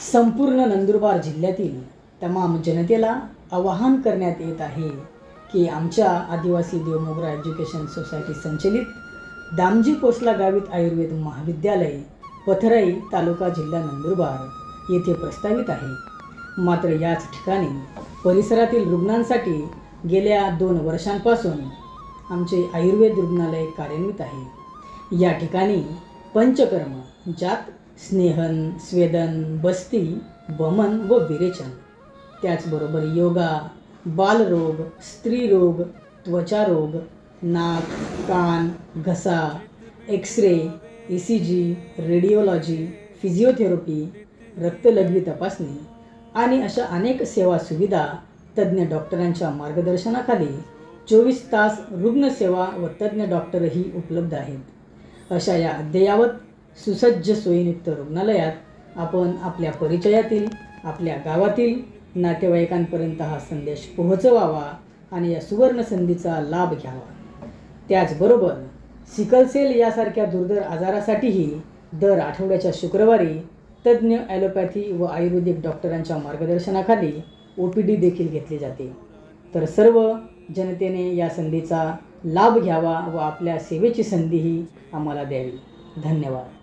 संपूर्ण नंदुरबार जिल्ह्यातील तमाम जनतेला आवाहन करण्यात येत आहे की आमच्या आदिवासी देवमोगरा एज्युकेशन सोसायटी संचलित दामजी पोसला गावित आयुर्वेद महाविद्यालय पथराई तालुका जिल्हा नंदुरबार येथे प्रस्तावित आहे। मात्र याच ठिकाणी परिसरातील रुग्णांसाठी गेल्या 2 वर्षांपासून आमचे आयुर्वेद रुग्णालय कार्यान्वित आहे। या ठिकाणी पंचकर्म ज्यात स्नेहन, स्वेदन, बस्ती, बमन व विरेचन, त्याचबरोबर योगा, बालरोग, स्त्रीरोग, त्वचारोग, नाक, कान, घसा, एक्सरे, ECG, रेडिओलॉजी, फिजिओथेरपी, रक्तलघवी तपासणी आणि अशा अनेक सेवा सुविधा तज्ज्ञ डॉक्टरांच्या मार्गदर्शनाखाली 24 तास रुग्णसेवा व तज्ज्ञ डॉक्टरही उपलब्ध आहेत। अशा या अद्ययावत सुसज्ज सोयीयुक्त रुग्णालयात आपण आपल्या परिचयातील, आपल्या गावातील नातेवाईकांपर्यंत हा संदेश पोहोचवावा आणि या सुवर्ण संधीचा लाभ घ्यावा। त्याचबरोबर सिकलसेल यासारख्या दुर्धर आजारासाठीही दर आठवड्याच्या शुक्रवारी तज्ज्ञ ॲलोपॅथी व आयुर्वेदिक डॉक्टरांच्या मार्गदर्शनाखाली OPD देखील घेतली जाते। तर सर्व जनतेने या संधीचा लाभ घ्यावा व आपल्या सेवेची संधीही आम्हाला द्यावी। धन्यवाद।